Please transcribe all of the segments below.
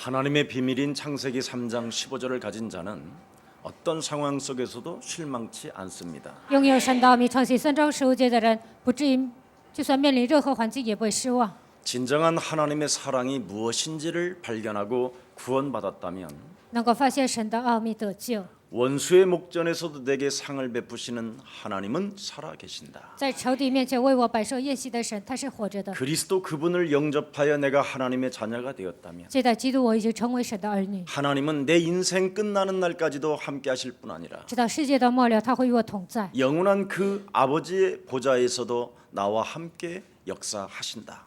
하나님의 비밀인 창세기 3장 15절을 가진 자는 어떤 상황 속에서도 실망치 않습니다. 拥有神的奥秘，创新3章15节的人，不至于就算面临任何环境也不会失望。 진정한 하나님의 사랑이 무엇인지를 발견하고 구원받았다면 能够发现神的奥秘得救， 원수의 목전에서도 내게 상을 베푸시는 하나님은 살아계신다. 在仇敌面前为我摆设宴席的神，他是活着的。 그리스도 그분을 영접하여 내가 하나님의 자녀가 되었다면 借待基督，我已经成为神的儿女， 하나님은 내 인생 끝나는 날까지도 함께 하실 뿐 아니라 直到世界的末了，他会与我同在。 영원한 그 아버지의 보좌에서도 나와 함께 역사하신다.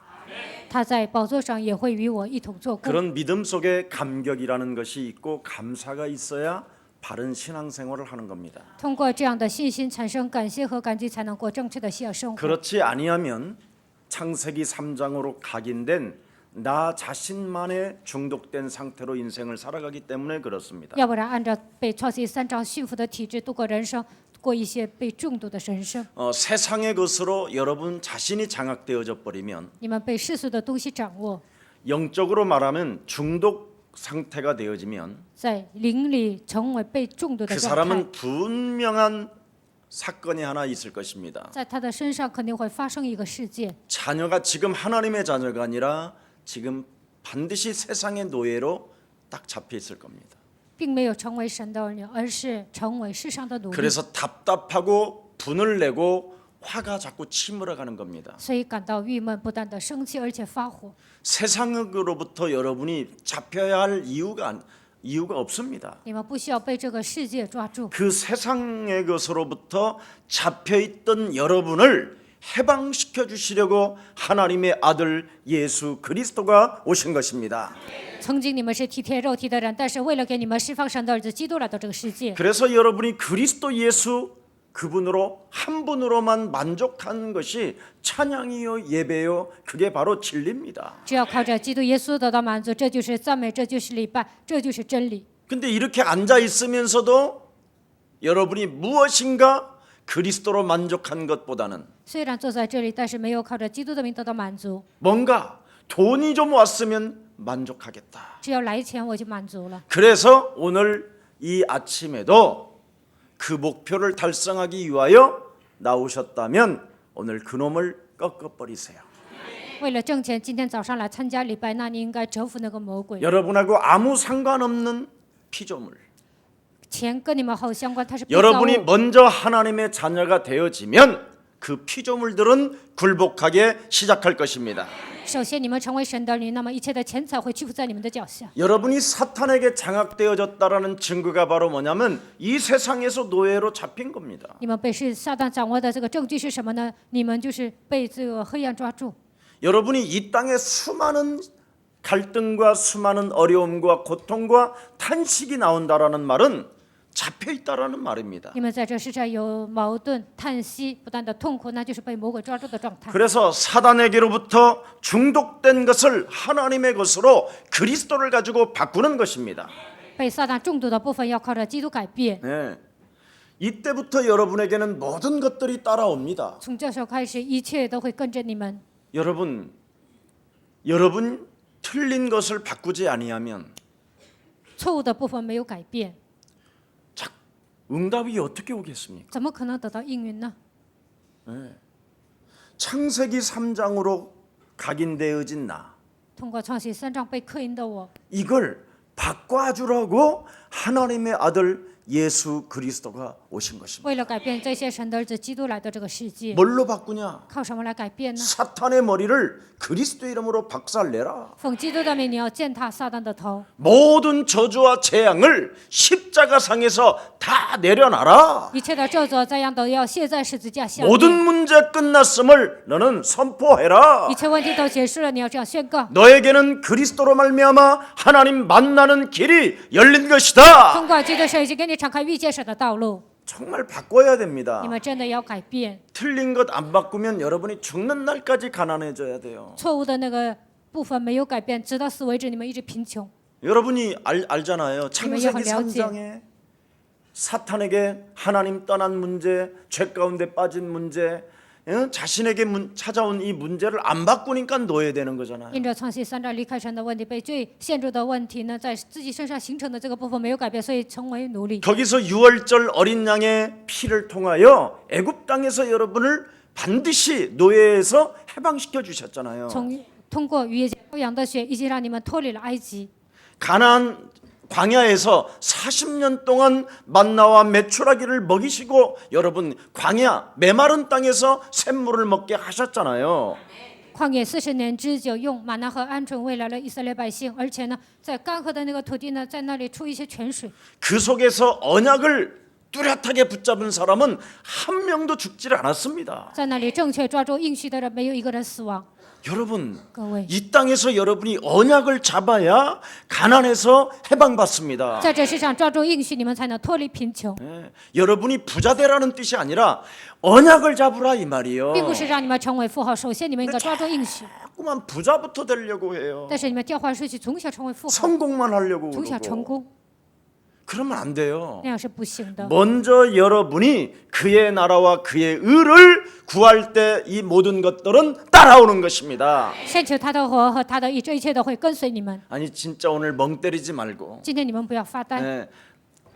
他在宝座上也会与我一同做工。 그런 믿음 속에 감격이라는 것이 있고 감사가 있어야 바른 신앙생활을 하는 겁니다. 通过这样的信心，产生感谢和感激，才能过正确的信仰生活。 그렇지 아니하면 창세기 3장으로 각인된 나 자신만의 중독된 상태로 인생을 살아가기 때문에 그렇습니다. 要不然，按照被创新3章驯服的体质度过人生，过一些被中毒的人生。 세상의 것으로 여러분 자신이 장악되어져 버리면 你们被世俗的东西掌握， 영적으로 말하면 중독 상태가 되어지면 在灵里成为被中毒的 그 状态， 사람은 분명한 사건이 하나 있을 것입니다. 在他的身上肯定会发生一个事件。 자녀가 지금 하나님의 자녀가 아니라 지금 반드시 세상의 노예로 딱 잡혀 있을 겁니다. 并没有成为神的儿女，而是成为世上的奴隶， 그래서 답답하고 분을 내고 화가 자꾸 치밀어가는 겁니다. 所以感到郁闷，不断的生气，而且发火。 세상으로부터 여러분이 잡혀야 할 이유가 없습니다. 你们不需要被这个世界抓住， 그 세상의 것으로부터 잡혀있던 여러분을 해방시켜 주시려고 하나님의 아들 예수 그리스도가 오신 것입니다. 曾经你们是体贴肉体的人，但是为了给你们释放神的儿子基督来到这个世界， 그래서 여러분이 그리스도 예수 그분으로 한 분으로만 만족하는 것이 찬양이요 예배요 그게 바로 진리입니다. 只要靠着基督耶稣得到满足，这就是赞美，这就是礼拜，这就是真理。 근데 이렇게 앉아 있으면서도 여러분이 무엇인가 그리스도로 만족한 것보다는 虽然坐在这里，但是没有靠着基督的名得到满足， 뭔가 돈이 좀 왔으면 만족하겠다. 只要来钱我就满足了。 그래서 오늘 이 아침에도 그 목표를 달성하기 위하여 나오셨다면 오늘 그놈을 꺾어버리세요. 为了挣钱，今天早上来参加礼拜，那你应该折服那个魔鬼。 여러분하고 아무 상관없는 피조물. 钱跟你们毫无相关，它是被造 여러분이 物。 먼저 하나님의 자녀가 되어지면 그 피조물들은 굴복하게 시작할 것입니다. 首先，你们成为神的儿女，那么一切的钱财会屈服在你们的脚下。 여러분이 사탄에게 장악되어졌다라는 증거가 바로 뭐냐면 이 세상에서 노예로 잡힌 겁니다. 你们被是撒旦掌握的这个证据是什么呢？你们就是被这个黑暗抓住。 여러분이 이 땅에 수많은 갈등과 수많은 어려움과 고통과 탄식이 나온다라는 말은 잡혀 있다라는 말입니다. 你们在这世上有矛盾、叹息、不断的痛苦，那就是被魔鬼抓住的状态。 그래서 사단에게로부터 중독된 것을 하나님의 것으로 그리스도를 가지고 바꾸는 것입니다. 被撒旦中毒的部分要靠着基督改变。 네. 이때부터 여러분에게는 모든 것들이 따라옵니다. 从这时候开始，一切都会跟着你们。 여러분 틀린 것을 바꾸지 아니하면 错误的部分没有改变， 응답이 어떻게 오겠습니까? 怎么可能得到应允呢？ 창세기 3장으로 각인되어진 나 通过创世3章被刻印的我， 이걸 바꿔주라고 하나님의 아들 예수 그리스도가 오신 것입니다. 为了改变这些神的儿子基督来到这个世界， 뭘로 바꾸냐? 靠什么来改变呢？ 사탄의 머리를 그리스도 이름으로 박살내라. 奉基督的名，你要践踏撒旦的头， 모든 저주와 재앙을 십자가상에서 다 내려놔라. 一切的咒诅灾殃都要卸在十字架下 모든 面。 문제 끝났음을 너는 선포해라. 一切问题都结束了，你要这样宣告。 너에게는 그리스도로 말미암아 하나님 만나는 길이 열린 것이다. 通过基督神已经给你敞开遇见神的道路， 정말 바꿔야 됩니다. 你们真的要改变。 틀린 것 안 바꾸면 여러분이 죽는 날까지 가난해져야 돼요. 错误的那个部分没有改变，直到死为止，你们一直贫穷。 여러분이 알잖아요. 창세기 3장에 사탄에게 하나님 떠난 문제, 죄 가운데 빠진 문제, 자신에게 찾아온 이 문제를 안 바꾸니까 노예되는 거잖아요. 因着创世3章离开神的问题，被罪陷入的问题呢，在自己身上形成的这个部分没有改变，所以成为奴隶。 거기서 유월절 어린 양의 피를 통하여 애굽 땅에서 여러분을 반드시 노예에서 해방시켜 주셨잖아요. 通过逾越节羔羊的血，已经让你们脱离了埃及。 가나안 광야에서 40년 동안 만나와 메추라기를 먹이시고 여러분 광야 메마른 땅에서 샘물을 먹게 하셨잖아요. 旷野40年之久，用玛纳和鹌鹑喂来了以色列百姓，而且呢，在干涸的那个土地呢，在那里出一些泉水。 그 속에서 언약을 뚜렷하게 붙잡은 사람은 한 명도 죽지 않았습니다. 在那里正确抓住应许的人，没有一个人死亡。 여러분 各位， 이 땅에서 여러분이 언약을 잡아야 가난에서 해방받습니다. 在这世上抓住应许，你们才能脱离贫穷， 여러분이 부자 되라는 뜻이 아니라 언약을 잡으라 이 말이에요. 并不是让你们成为富豪。首先，你们应该抓住应许， 자꾸만 부자부터 되려고 해요. 但是你们调换顺序，从小成为富豪， 성공만 하려고 从小成 그러고. 功， 그러면 안 돼요. 那样是不行的。 먼저 여러분이 그의 나라와 그의 의를 구할 때 이 모든 것들은 따라오는 것입니다. 先求他的活和他的义，这一切都会跟随你们。 아니 진짜 오늘 멍 때리지 말고 今天你们不要发呆， 네,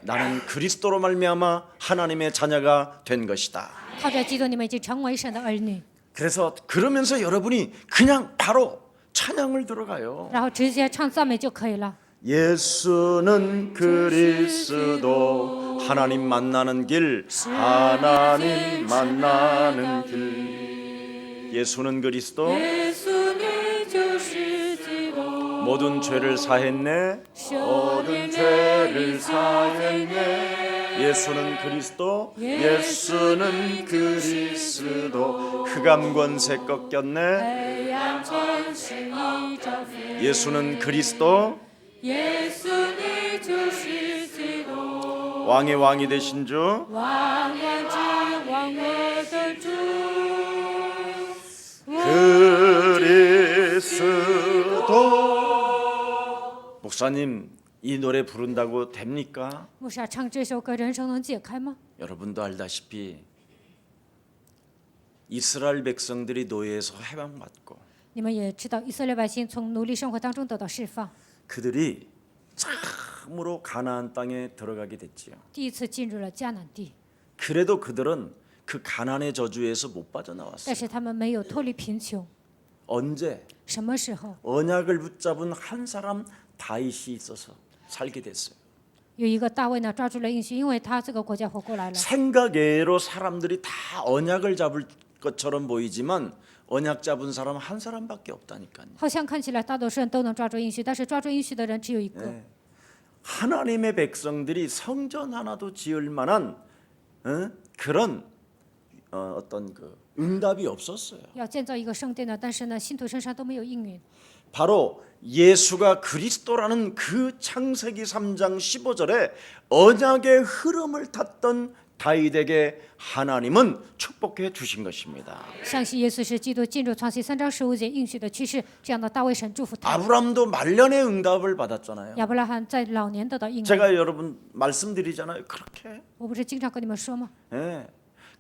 나는 그리스도로 말미암아 하나님의 자녀가 된 것이다. 靠着基督，你们已经成为神的儿女。 그래서 그러면서 여러분이 그냥 바로 찬양을 들어가요. 然后直接唱赞美就可以了。 예수는 그리스도 하나님 만나는 길 하나님 만나는 길 예수는 그리스도 모든 죄를 사했네 모든 죄를 사했네 예수는 그리스도 예수는 그리스도 흑암 권세 꺾였네 예수는 그리스도 왕의 왕이 되신 주 그리스도 목사님 이 노래 부른다고 됩니까? 牧师啊，唱这首歌，人生能解开吗？ 여러분도 알다시피 이스라엘 백성들이 노예에서 해방받고 你们也知道，以色列百姓从奴隶生活当中得到释放， 그들이 참으로 가나안 땅에 들어가게 됐지요. 第一次进入了迦南地。 그래도 그들은 그 가난의 저주에서 못 但 빠져나왔어요. 是他们没有脱离贫穷。 언제? 什么时候？ 언약을 붙잡은 한 사람 다윗이 있어서 살게 됐어요. 有一个大卫呢，抓住了应许，因为他这个国家活过来了。 생각외로 사람들이 다 언약을 잡을 것처럼 보이지만 언약 잡은 사람 한 사람밖에 없다니까요. 好像看起来大多数人都能抓住应许，但是抓住应许的人只有一个。 하나님의 백성들이 성전 하나도 지을 만한 그런 어떤 그 응답이 없었어요. 要建造一个圣殿的，但是呢，信徒身上都没有应允。 바로 예수가 그리스도라는 그 창세기 3장 15절에 언약의 흐름을 탔던 다윗에게 하나님은 축복해 주신 것입니다. 相信耶稣是基督，进入创世3章15节应许的趋势，这样的大卫神祝福他。 아브람도 말년의 응답을 받았잖아요. 亚伯拉罕在老年得到应允。 제가 여러분 말씀드리잖아요. 그렇게 我不是经常跟你们说吗？ 예.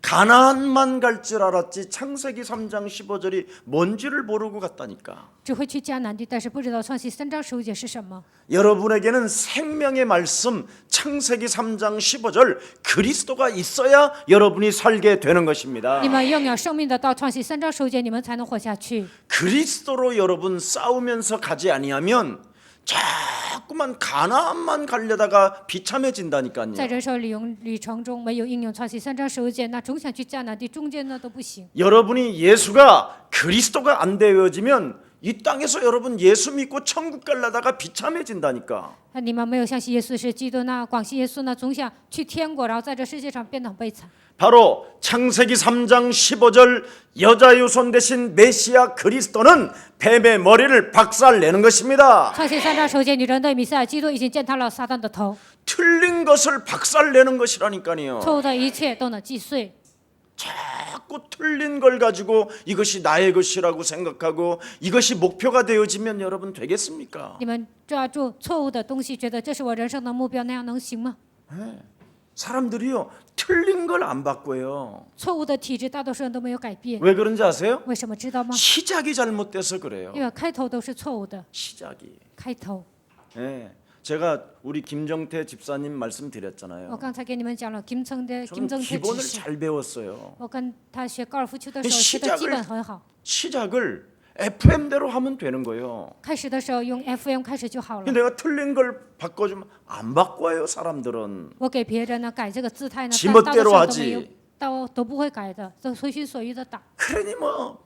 가나안만 갈 줄 알았지 창세기 3장 15절이 뭔지를 모르고 갔다니까. 只会去迦南地，但是不知道创世3章15节是什么。 여러분에게는 생명의 말씀 창세기 3장 15절 그리스도가 있어야 여러분이 살게 되는 것입니다. 你们拥有生命的道，创世3章15节，你们才能活下去。 그리스도로 여러분 싸우면서 가지 아니하면 자꾸만 가나안만 가려다가 비참해진다니까요. 在人生旅程中没有应用创世3章15节，那总想去迦南地，中间呢都不行。 여러분이 예수가 그리스도가 안 되어지면 이 땅에서 여러분 예수 믿고 천국 가려다가 비참해진다니까. 你们没有相信耶稣是基督，那广信耶稣呢，总想去天国，然后在这世界上变得很悲惨。 바로 창세기 3장 15절 여자 유손 대신 메시아 그리스도는 뱀의 머리를 박살내는 것입니다. 创世3章15节，女人的弥赛亚基督已经践踏了撒旦的头， 틀린 것을 박살내는 것이라니까요. 错误的一切都能击碎。 자꾸 틀린 걸 가지고 이것이 나의 것이라고 생각하고 이것이 목표가 되어지면 여러분 되겠습니까? 你们抓住错误的东西，觉得这是我人生的目标，那样能行吗？ 사람들이요 틀린 걸 안 바꿔요. 错误的体质大多数人都没有改变， 왜 그런지 아세요? 为什么知道吗？ 시작이 잘못돼서 그래요. 因为开头都是错误的， 시작이. 开头。 예, 제가 우리 김정태 집사님 我 말씀드렸잖아요. 刚才给你们讲了金正的 저는 执 기본을 事， 잘 배웠어요. 我跟他学高尔夫球的时候学的基本很好， 시작을 FM대로 하면 되는 거예요. 开始的时候用 FM 开始就好了。 내가 틀린 걸 바꿔주면 안 바꿔요 사람들은. 我给别人呢改这个姿态呢， 지 但大多 멋대로 数都没有 하지 ，都不会改的，都随心所欲的打。 그러니 뭐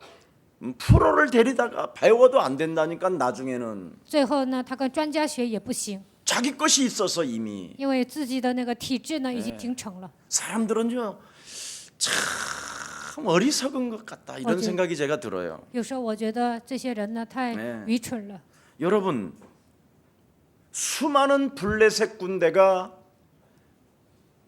프로를 데리다가 배워도 안 된다니까 나중에는 最后呢，他跟专家学也不行， 자기 것이 있어서 이미 因为自己的那个体质呢已经形成了。 사람들은요 참 어리석은 것 같다 이런 어제- 생각이 제가 들어요. 有时候我觉得这些人呢太 네 愚蠢了。 여러분 수많은 블레셋 군대가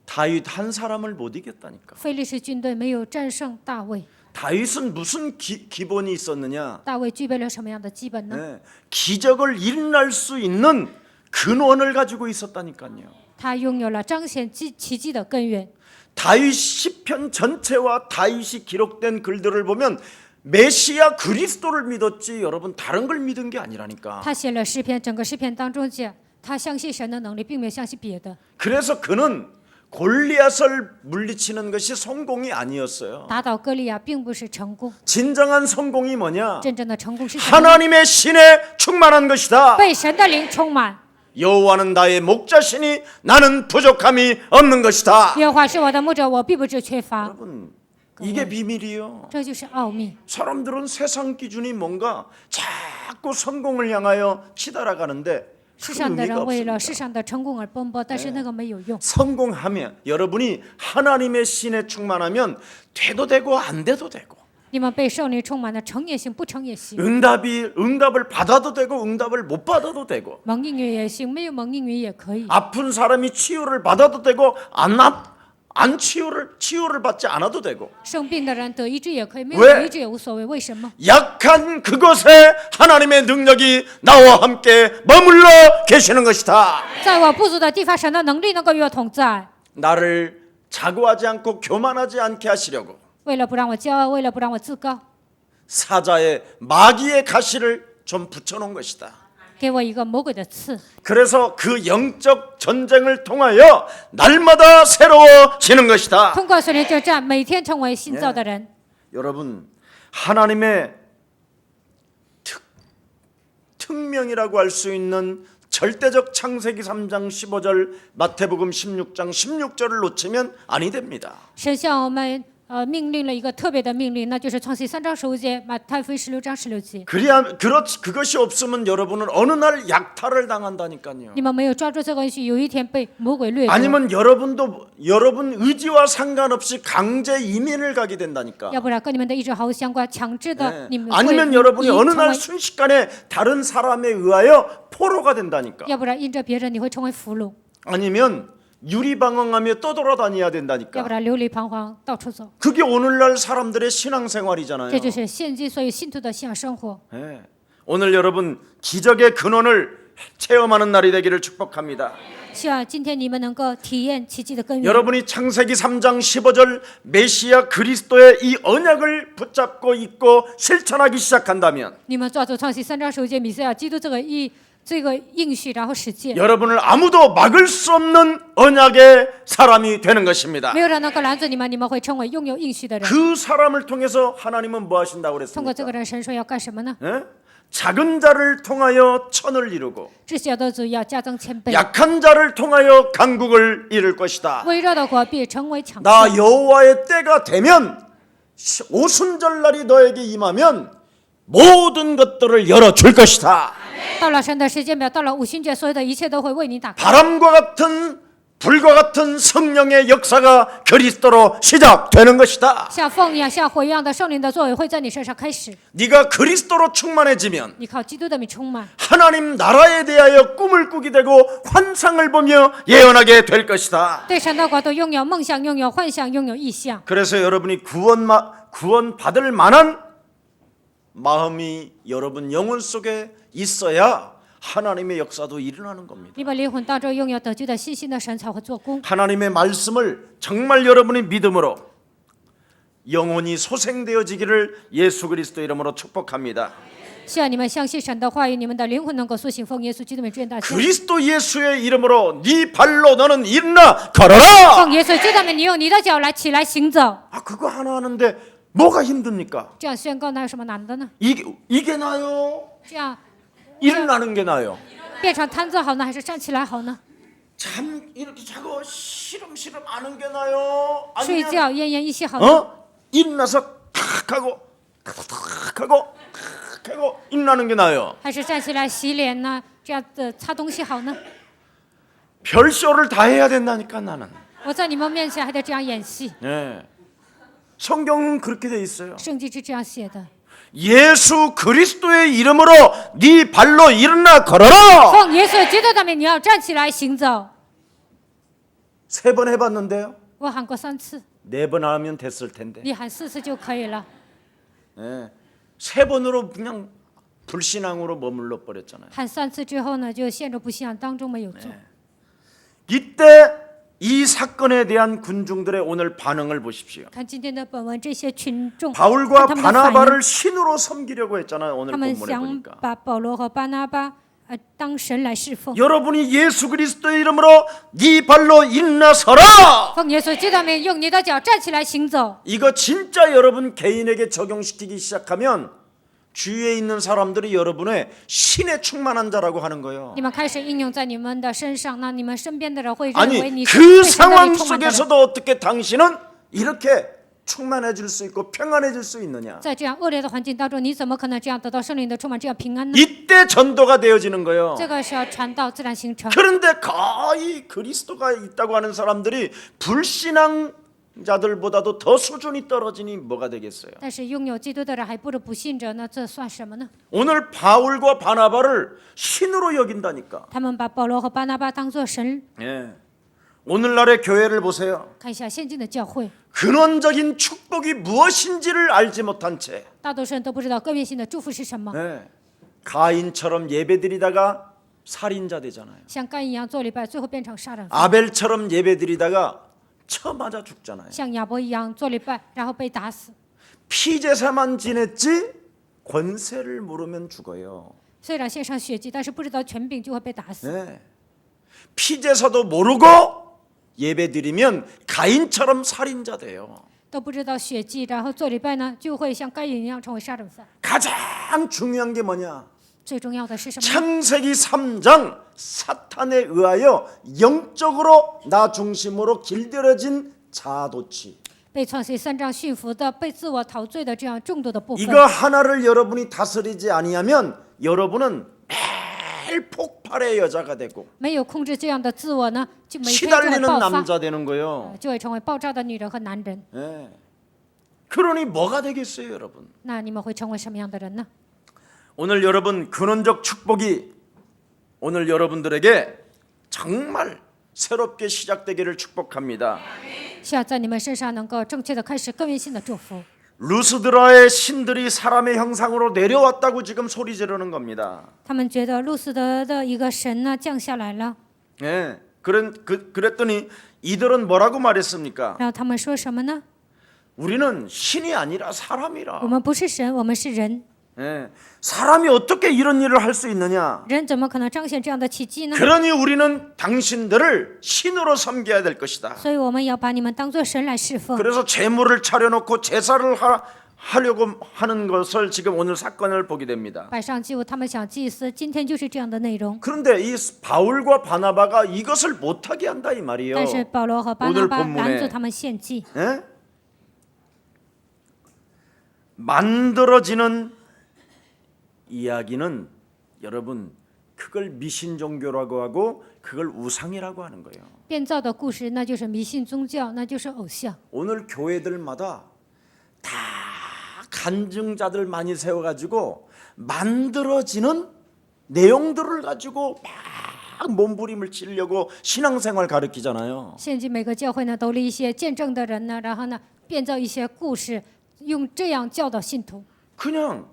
다윗 한 사람을 못 이겼다니까. 非利士军队没有战胜大卫， 다윗은 무슨 기본이 있었느냐? 大卫具备了什么样的基本呢？ 네, 기적을 일어날 수 있는 근원을 가지고 있었다니까요. 他拥有了彰显奇迹的根源。 다윗 시편 전체와 다윗이 기록된 글들을 보면 메시아 그리스도를 믿었지 여러분 다른 걸 믿은 게 아니라니까. 他写了诗篇，整个诗篇当中讲，他相信神的能力，并没有相信别的。 그래서 그는 골리앗을 물리치는 것이 성공이 아니었어요. 打倒歌利亚并不是成功， 진정한 성공이 뭐냐? 真正的成功是什么？ 하나님의 신에 충만한 것이다. 被神的灵充满。 여호와는 나의 목자시니 나는 부족함이 없는 것이다. 耶和华是我的牧者，我必不致缺乏。 여러분 이게 비밀이요. 这就是奥秘。 사람들은 세상 기준이 뭔가 자꾸 성공을 향하여 치달아가는데 世 큰 上的 의미가 人为了 없습니다. 世上的成功而奔波，但是那个没有用。 성공하면 여러분이 하나님의 신에 충만하면 돼도 되고 안 돼도 되고 你们被圣灵充满了，成也行，不成也行。 응답을 받아도 되고 응답을 못 받아도 되고 蒙应允也行，没有蒙应允也可以。 아픈 사람이 치유를 받아도 되고 안 치유를 받지 않아도 되고 生病的人得医治也可以，没有 왜 得医治也无所谓。为什么？ 약한 그것에 하나님의 능력이 나와 함께 머물러 계시는 것이다. 在我不足的地方，神的能力能够与我同在。 나를 자고하지 않고 교만하지 않게 하시려고 为了不让我骄傲，为了不让我自高， 사자의 마귀의 가시를 좀 붙여놓은 것이다. 给我一个魔鬼的刺。 그래서 그 영적 전쟁을 통하여 날마다 새로워지는 것이다. 通过属灵征战，每天成为新造的人。 여러분 하나님의 특명이라고 할 수 있는 절대적 창세기 3장 15절 마태복음 16장 16절을 놓치면 아니 됩니다. 神向我们命令了一个特别的命令，那就是创世3章15节，马太福音16章16节。 그것이 없으면 여러분은 어느 날 약탈을 당한다니까요. 你们没有抓住这个东西，有一天被魔鬼掠夺。 아니면 여러분 의지와 상관없이 강제 이민을 가게 된다니까. 要不然跟你们的意志毫无相关，强制的 네. 你们会 아니면 여러분이 어느 成 날 为， 순식간에 다른 사람에 의하여 포로가 된다니까. 要不然因着别人你会成为俘虏， 아니면 유리방황하며 떠돌아다녀야 要 된다니까. 不然流离彷徨到处走。 그게 오늘날 사람들의 신앙생활이잖아요. 这就是现今所有信徒的信仰生活。 네. 오늘 여러분 기적의 근원을 체험하는 날이 되기를 축복합니다. 希望今天你们能够体验奇迹的根源。 여러분이 창세기 3장 15절 메시아 그리스도의 이 언약을 붙잡고 있고 실천하기 시작한다면 你们抓住创世3章15节米赛亚基督这个应许，然后实践， 여러분을 아무도 막을 수 없는 언약의 사람이 되는 것입니다. 没有人能够拦住你们，你们会成为拥有应许的人。 그 사람을 통해서 하나님은 뭐 하신다고 通过这 그랬습니까? 个人，神说要干什么呢？ 예? 작은 자를 통하여 천을 이루고 至小的主要加增千倍， 약한 자를 통하여 강국을 이룰 것이다. 微弱的国必成为强 나 盛。 여호와의 때가 되면 오순절날이 너에게 임하면 모든 것들을 열어줄 것이다. 到了神的时间表，到了五旬节，所有的一切都会为你打开。 바람과 같은 불과 같은 성령의 역사가 그리스도로 시작되는 것이다. 像风一样，像火一样的圣灵的作为会在你身上开始。 네가 그리스도로 충만해지면 你靠基督的名充满， 하나님 나라에 대하여 꿈을 꾸게 되고 환상을 보며 예언하게 될 것이다. 对神的国度拥有梦想，拥有幻想，拥有意象。 그래서 여러분이 구원받을 만한 마음이 여러분 영혼 속에 있어야 하나님의 역사도 일어나는 겁니다. 你把灵魂当中拥有得救的信心的神才会做工。 하나님의 말씀을 정말 여러분의 믿음으로 영혼이 소생되어지기를 예수 그리스도 이름으로 축복합니다. 希望你们相信神的话语，你们的灵魂能够苏醒，奉耶稣基督的名祝愿大家。 그리스도 예수의 이름으로 네 발로 너는 일어나 걸어라. 奉耶稣基督的名，你用你的脚来起来行走。 그거 하나 하는데 뭐가 힘듭니까? 这样宣告，那有什么难的呢？ 이게 나요? 这样 일어나는 게 나요? 变成瘫坐好呢，还是站起来好呢？ 잠 이렇게 자고 시름시름 아는 게 나요? 睡 아니면 觉奄奄一息好呢？ 일어나서 탁 하고 탁 하고 탁 하고 일어나는 게 나요? 还是站起来洗脸呢？这样子擦东西好呢？ 별쇼를 다 해야 된다니까 나는. 我在你们面前还得这样演戏， 네. 성경은 그렇게 돼 있어요. 圣经是这样写的。 예수 그리스도의 이름으로 네 발로 일어나 걸어라. 奉耶稣基督的名，你要站起来行走。 3번 해봤는데요. 我喊过3次， 4번 하면 됐을 텐데. 你喊4次就可以了。 네. 3번으로 그냥 불신앙으로 머물러 버렸잖아요. 喊3次之后呢，就陷入不信仰当中没有做。 이때 이 사건에 대한 군중들의 오늘 반응을 보십시오. 看今天的本文，这些群众 바울과 看他们的反应， 바나바를 신으로 섬기려고 했잖아요. 오늘 他们 본문에 想 보니까. 把保罗和巴拿巴当神来侍奉。 여러분이 예수 그리스도의 이름으로 네 발로 일어나 서라. 奉耶稣基督的名，用你的脚站起来行走。 이거 진짜 여러분 개인에게 적용시키기 시작하면 주위에 있는 사람들이 여러분의 신에 충만한 자라고 하는 거예요. 你们开始应用在你们的身上，那你们身边的人会认为 아니 你是 그 被神的 상황 灵充满的人。 속에서도 어떻게 당신은 이렇게 충만해질 수 있고 평안해질 수 있느냐? 在这样恶劣的环境当中，你怎么可能这样得到圣灵的充满，这样平安呢？ 이때 전도가 되어지는 거예요. 这个是要传道自然形成。 그런데 거의 그리스도가 있다고 하는 사람들이 불신앙자들보다도 더 수준이 떨어지니 뭐가 되겠어요? 但是拥有基督的人还不如不信者，那这算什么呢？ 오늘 바울과 바나바를 신으로 여긴다니까. 他们把保罗和巴拿巴当作神。 예. 오늘날의 교회를 보세요. 看一下现今的教会， 근원적인 축복이 무엇인지를 알지 못한 채 大多数人都不知道根源性的祝福是什么， 예. 가인처럼 예배드리다가 살인자 되잖아요. 像干一样做礼拜，最后变成杀人犯； 아벨처럼 예배드리다가 쳐맞아 죽잖아요. 像亚伯一样做礼拜，然后被打死。 피제사만 지냈지 권세를 모르면 죽어요. 虽然献上血祭，但是不知道权柄就会被打死。 예. 피제사도 모르고 예배드리면 가인처럼 살인자 돼요. 都不知道血祭，然后做礼拜呢，就会像该隐一样成为杀人犯。 가장 중요한 게 뭐냐? 最重要的是什么？ 창세기 3장 사탄에 의하여 영적으로 나 중심으로 길들여진 자아도취. 被创世3章驯服的、被自我陶醉的这样重度的部分。 이거 하나를 여러분이 다스리지 아니하면 여러분은 매일 폭발의 여자가 되고 没有控制这样的自我呢，就每天就会 시달리는 爆发， 남자 되는 거예요. 就会成为爆炸的女人和男人。 예. 그러니 뭐가 되겠어요, 여러분? 那你们会成为什么样的人呢？ 오늘 여러분 근원적 축복이 오늘 여러분들에게 정말 새롭게 시작되기를 축복합니다. 希望在你们身上能够正确的开始根源性的祝福。 루스드라의 신들이 사람의 형상으로 내려왔다고 지금 소리 지르는 겁니다. 他们觉得路斯德的一个神呢降下来了， 예, 그랬더니 이들은 뭐라고 말했습니까? 然后他们说什么呢？ 우리는 신이 아니라 사람이라. 我们不是神，我们是人。 예, 사람이 어떻게 이런 일을 할 수 있느냐? 人怎么可能彰显这样的奇迹呢？ 그러니 우리는 당신들을 신으로 섬겨야 될 것이다. 所以我们要把你们当作神来侍奉。 그래서 제물을 차려놓고 제사를 하려고 하는 것을 지금 오늘 사건을 보게 됩니다. 摆上祭物，他们想祭司，今天就是这样的内容。 그런데 이 바울과 바나바가 이것을 못하게 한다 이 말이에요. 但是保罗和巴拿 오늘 巴 본문에 拦阻他们献祭。 예? 만들어지는 이야기는 여러분 그걸 미신 종교라고 하고 그걸 우상이라고 하는 거예요. 编造的故事，那就是迷信宗教，那就是偶像。 오늘 교회들마다 다 간증자들 많이 세워가지고 만들어지는 내용들을 가지고 막 몸부림을 치려고 신앙생활 가르치잖아요. 现今每个教会呢，都立一些见证的人呢，然后呢，编造一些故事，用这样教导信徒。 그냥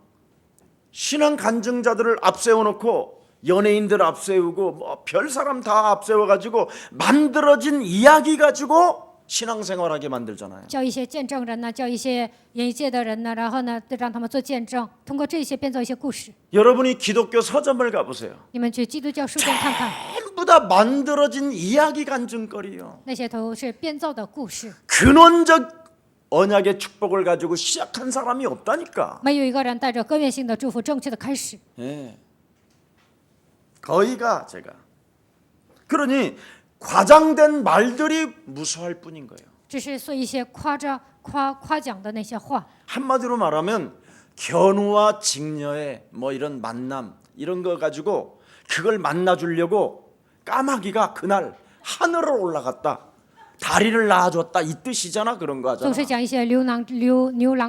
신앙 간증자들을 앞세워놓고 연예인들 앞세우고 뭐 별 사람 다 앞세워가지고 만들어진 이야기 가지고 신앙생활하게 만들잖아요. 叫一些见证人呢，叫一些演艺界的人呢，然后呢，让他们做见证，通过这些编造一些故事。 여러분이 기독교 서점을 가보세요. 你们去基督教书店看看， 전부 다 만들어진 이야기 간증거리요. 那些都是编造的故事， 근원적 언약의 축복을 가지고 시작한 사람이 없다니까. 没有一个人带着根源性的祝福正确的开始。 예. 거의가 제가. 그러니 과장된 말들이 무수할 뿐인 거예요. 只是说一些夸奖的那些话， 한마디로 말하면 견우와 직녀의 뭐 이런 만남 이런 거 가지고 그걸 만나주려고 까마귀가 그날 하늘을 올라갔다. 다리를 낳아줬다 이 뜻이잖아. 그런 거 总 하잖아. 是讲一些牛郎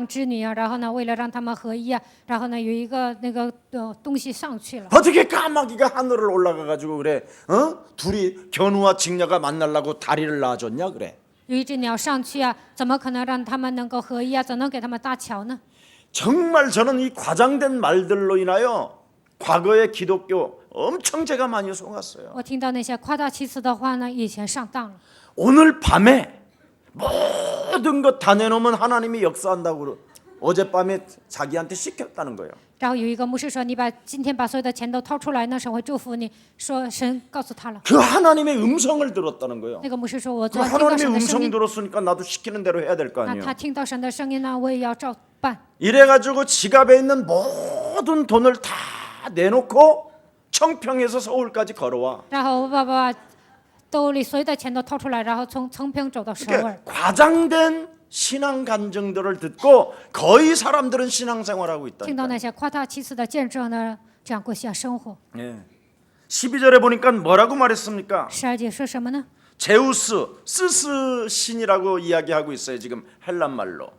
织女啊，然后呢，为了让他们合一啊，然后呢，有一个那个东西上去了。 어떻게 까마귀가 하늘을 올라가가지고 그래? 둘이 견우와 직녀가 만나려고 다리를 낳아줬냐 그래? 有一只鸟上去啊，怎么可能让他们能够合一啊？怎能给他们搭桥呢？ 정말 저는 이 과장된 말들로 인하여 과거의 기독교 엄청 제가 많이 속았어요. 我听到那些夸大其词的话呢，以前上当了。 오늘 밤에 모든 것 다 내놓으면 하나님이 역사한다고 어젯밤에 자기한테 시켰다는 거예요. 然后有一个牧师说：“你今天把所有的钱都掏出来，那神会祝福你。”说神告诉他了。 그 하나님의 음성을 들었다는 거예요. 那个牧师说：“我 그 昨天听到 하나님의 神的声 음성 音， 들었으니까 나도 시키는 대로 해야 될 거 那 아니에요. 他听到神的声音呢，我也要照办。 이래가지고 지갑에 있는 모든 돈을 다 내놓고 청평에서 서울까지 걸어와. 然后我把兜里所有的钱都掏出来，然后从层平走到首尔。 그러니까 과장된 신앙 간증들을 듣고 거의 사람들은 신앙생활하고 听到 있다. 那些夸大其词的见证呢，这样过下生活。 예. 12절에 보니까 뭐라고 말했습니까? 12节说什么呢？ 제우스, 스스 신이라고 이야기하고 있어요. 지금 헬란 말로.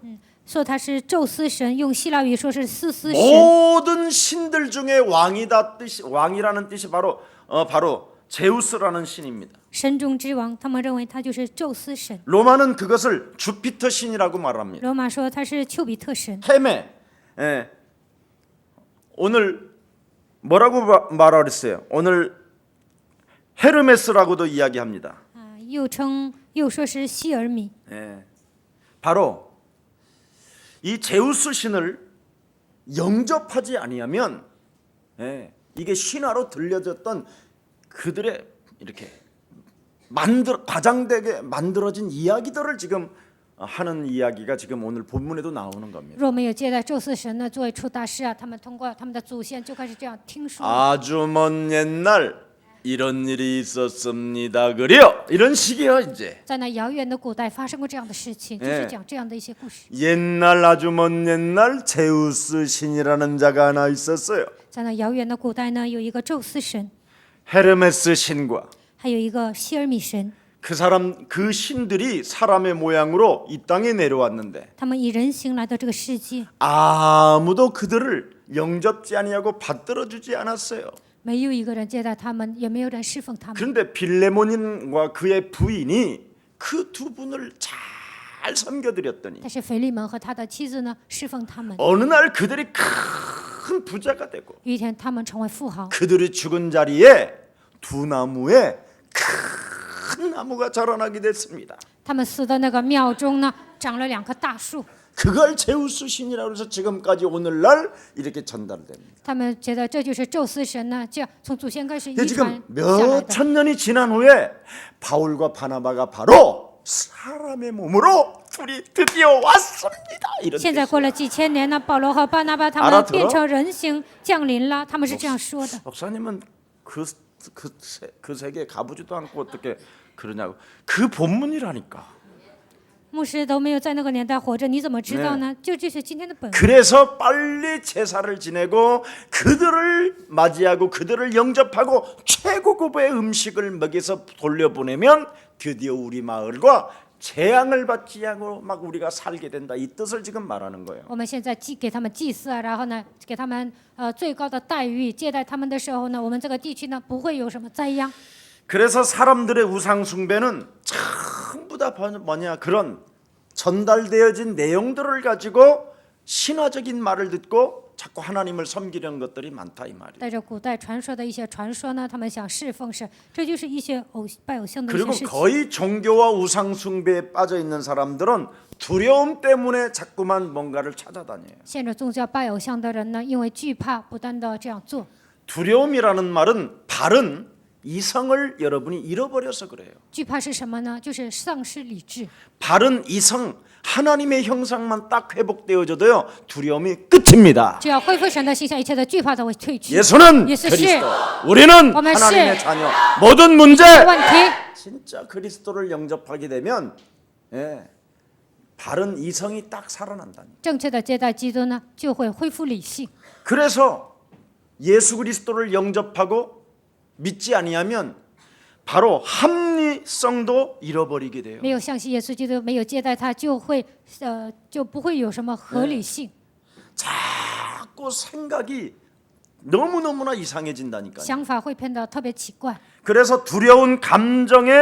说他是宙斯神，用希腊语说是斯斯神。 모든 신들 중에 왕이다 뜻이 왕이라는 뜻이 바로 제우스라는 신입니다. 神中之王，他们认为他就是宙斯神。 로마는 그것을 주피터 신이라고 말합니다. 罗马说他是丘比特神。 헤메. 예. 오늘 뭐라고 말하고 있어요? 오늘 헤르메스라고도 이야기합니다. 啊，又说是希尔米。 예. 바로 이 제우스 신을 영접하지 아니하면 이게 신화로 들려졌던 그들의 이렇게 과장되게 만들어진 이야기들을 지금 하는 이야기가 지금 오늘 본문에도 나오는 겁니다. 若没有接待宙斯神呢作为出大师啊，他们通过他们的祖先就开始这样听说。 아주 먼 옛날 이런 일이 있었습니다. 그려 이런 식이에요 이제. 在那遥远的古代发生过这样的事情，就是讲这样的一些故事。 옛날 아주 먼 옛날 제우스 신이라는 자가 하나 있었어요. 在那遥远的古代呢，有一个宙斯神， 헤르메스 신과 还有一个希尔米神， 그 신들이 사람의 모양으로 이 땅에 내려왔는데 他们以人形来到这个世界， 아무도 그들을 영접지 아니하고 받들어 주지 않았어요. 没有一个人接待他们，也没有人侍奉他们。 그런데 빌레몬과 그의 부인이 그 두 분을 잘 섬겨드렸더니 但是腓利门和他的妻子呢，侍奉他们。 어느 날 그들이 큰 부자가 되고 有一天，他们成为富豪， 그들이 죽은 자리에 두 나무에 큰 나무가 자라나게 됐습니다. 他们死的那个庙中呢，长了2棵大树。 그걸 제우스 신이라고 해서 지금까지 오늘날 이렇게 전달됩니다. 他们觉得这就是宙斯神呢，这样从祖先开始遗 근데 传 지금 下来 몇 的。 천년이 지난 후에 바울과 바나바가 바로 사람의 몸으로 둘이 드디어 왔습니다. 이런 现在过了几千年呢，保罗和巴拿巴他 알아들어 们变成人形降临了，他们是这样说的。 목사님은 그 세계에 가보지도 않고 어떻게 그러냐고. 그 본문이라니까. 牧师都没有在那个年代活着，你怎么知道呢？就这是今天的本文。 그래서 빨리 제사를 지내고 그들을 맞이하고 그들을 영접하고 최고급의 음식을 먹여서 돌려보내면 드디어 우리 마을과 재앙을 받지 않고 막 우리가 살게 된다. 이 뜻을 지금 말하는 거예요. 我们现在给他们祭祀啊，然后呢，给他们最高的待遇，接待他们的时候呢，我们这个地区呢不会有什么灾殃。 그래서 사람들의 우상 숭배는 전부 다 뭐냐 그런 전달되어진 내용들을 가지고 신화적인 말을 듣고 자꾸 하나님을 섬기려는 것들이 많다 이 말이에요. 带着古代传说的一些传说呢，他们想侍奉神，这就是一些拜偶像的一些 그리고 事情。 거의 종교와 우상 숭배에 빠져 있는 사람들은 두려움 때문에 자꾸만 뭔가를 찾아다녀요. 陷着宗教拜偶像的人呢，因为惧怕，不断的这样做。 두려움이라는 말은 바른 이성을 여러분이 잃어버려서 그래요. 惧怕是什么呢？就是丧失理智。 바른 이성, 하나님의 형상만 딱 회복되어져도요 두려움이 끝입니다. 只要恢复神的形象，一切的惧怕都会退去。 예수는 耶稣是 그리스도, 우리는 오늘 하나님의 시- 자녀. 모든 문제 问题 진짜 그리스도를 영접하게 되면 바른 이성이 딱 살아난다니. 正确的接待基督呢，就会恢复理性。 그래서 예수 그리스도를 영접하고 믿지 아니하면 바로 합리성도 잃어버리게 돼요. 没有相信耶稣基督，没有接待他，就不会有什么合理性， 자꾸 생각이 너무너무나 이상해진다니까요. 想法会变得特别奇怪。 그래서 두려운 감정에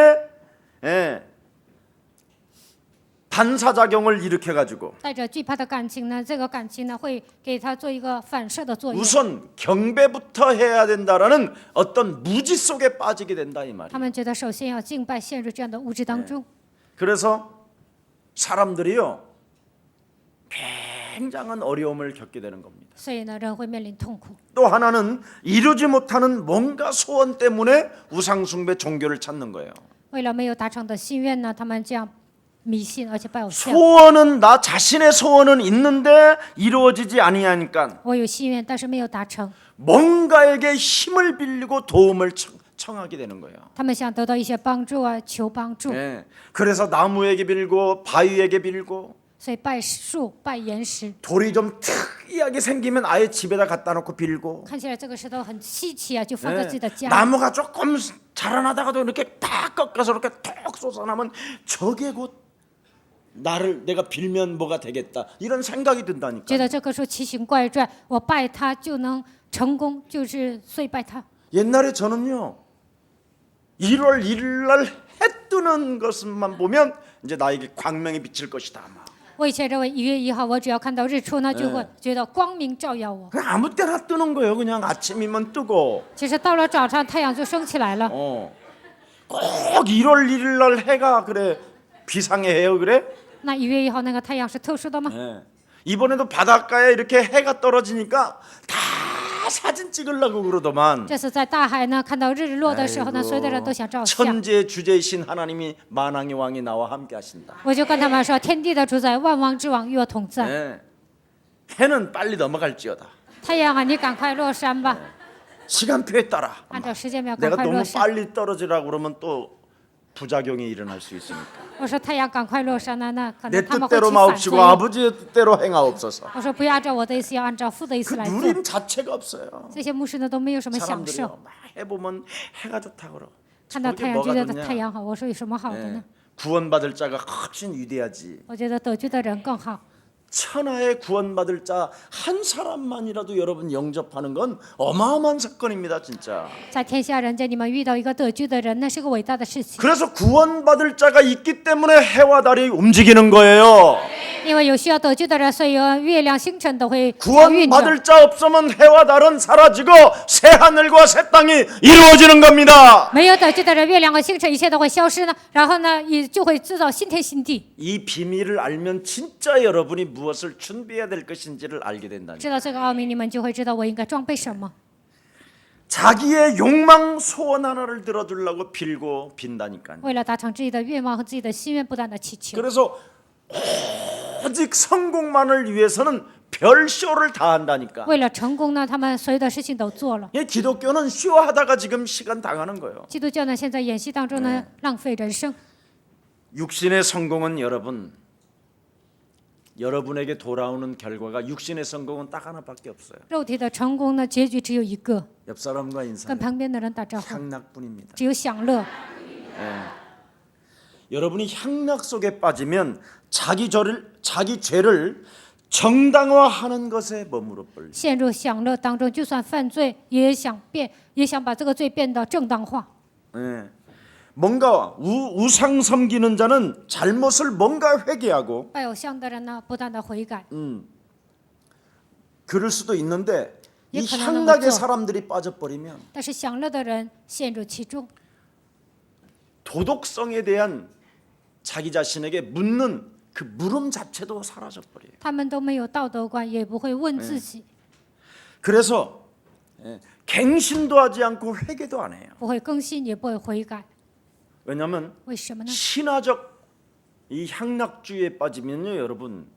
반사작용을 일으켜 가지고 带着惧怕的感情呢，这个感情呢，会给他做一个反射的作用。 우선 경배부터 해야 된다라는 어떤 무지 속에 빠지게 된다 이 他 말이에요. 们觉得首先要敬拜，陷入这样的物质当中。 그래서 사람들이요 굉장한 어려움을 겪게 되는 겁니다. 所以呢，人会面临痛苦。 또 하나는 이루지 못하는 뭔가 소원 때문에 우상숭배 종교를 찾는 거예요. 为了没有达成的心愿呢，他们这样迷信，而且拜偶像。 소원은 나 자신의 소원은 있는데 이루어지지 아니하니까 我有心愿，但是没有达成。 뭔가에게 힘을 빌리고 도움을 청하게 되는 거예요. 他们想得到一些帮助啊，求帮助， 그래서 나무에게 빌고 바위에게 빌고 所以拜树、拜岩石。 돌이 좀 특이하게 생기면 아예 집에다 갖다 놓고 빌고 看起来这个石头很稀奇啊，就放在自己的家。 나무가 조금 자라나다가도 이렇게 딱 꺾어서 이렇게 톡 솟아나면 저게 곧 내가 빌면 뭐가 되겠다 이런 생각이 觉 든다니까. 得这棵树奇形怪状，我拜它就能成功，就是遂拜它。 옛날에 저는요 1월 1일 날 해 뜨는 것만 보면 이제 나에게 광명이 비칠 것이다. 막. 我以前认为1月1号，我只要看到日出呢，就会觉得光明照耀我。 그냥 아무 때나 뜨는 거예요. 그냥 아침이면 뜨고. 其实到了早上，太阳就升起来了。 꼭 1월 1일 날 해가 그래 비상의 해요 그래? 那1月1号那个太阳是特殊的吗？ 이번에도 바닷가에 이렇게 해가 떨어지니까 다 사진 찍으려고 그러더만. 这次在大海呢，看到日落的时候呢，所有的人都想照相。 천지의 주제이신 하나님이 만왕의 왕이 나와 함께 하신다. 我就跟他们说，天地的主宰，万王之王与我同在。 해는 빨리 넘어갈지어다. 太阳啊，你赶快落山吧， 시간표에 따라. 按照时间表赶 내가 快 너무 落山。 빨리 떨어지라고 그러면 또 부작용이 일어날 수 있으니까. 我说太阳赶快落山了，那可 내 能他们会 뜻대로 起反作 마옵시고 用。 아버지의 뜻대로 행하옵소서. 我说不要按照我的意思，要按照父的意 그 思来做。 누림 자체가 없어요. 这些牧师呢都没有什么享受， 사람들이요 막 해보면 해가 좋다 그러. 看到 저게 太阳就 뭐가 觉得 좋냐? 太阳好。我说有什么好的呢？ 구원받을 자가 훨씬 위대하지. 我觉得得救的人更好。 천하의 구원받을 자 한 사람만이라도 여러분 영접하는 건 어마어마한 사건입니다, 진짜. 在天下人间，你们遇到一个得救的人，那是个伟大的事情。 그래서 구원받을 자가 있기 때문에 해와 달이 움직이는 거예요. 因为有需要得救的人，所以月亮、星辰都会运着。 구원받을 자 없으면 해와 달은 사라지고 새 하늘과 새 땅이 이루어지는 겁니다. 没有得救的人，月亮和星辰一切都会消失呢。然后呢，也就会制造新天新地。 이 비밀을 알면 진짜 여러분이 무엇을 준비해야 될 것인지를 알게 된다니. 知道这个奥秘，你们就会知道我应该装备什么。 자기의 욕망 소원 하나를 들어주려고 빌고 빈다니까요. 为了达成自己的愿望和自己的心愿，不断的祈求。 그래서 오직 성공만을 위해서는 별쇼를 다 한다니까. 为了成功呢，他们所有的事情都做了。 이 기독교는 쇼하다가 지금 시간 당하는 거예요. 基督教呢，现在演戏当中呢，浪费人生。 육신의 성공은 여러분에게 돌아오는 결과가 육신의 성공은 딱 하나밖에 없어요. 肉体的成功呢，结局只有一个， 옆 사람과 인사. 跟旁边的人打招呼， 향락뿐입니다. 只有享乐。 여러분이 향락 속에 빠지면 자기 죄를 정당화하는 것에 머무러 버려. 陷入享乐当中，就算犯罪，也想把这个罪变得正当化。 뭔가 우상 섬기는 자는 잘못을 뭔가 회개하고 拜偶像的人呢，不断的悔改， 그럴 수도 있는데 이 예, 가능한 향락의 거죠. 사람들이 빠져버리면 但是享乐的人陷入其中， 도덕성에 대한 자기 자신에게 묻는 그 물음 자체도 사라져버려요. 他们都没有道德观，也不会问自己， 그래서 갱신도 하지 않고 회개도 안 해요. 不会更新，也不会悔改。 왜냐하면 为什么呢？ 신화적 이 향락주의에 빠지면요, 여러분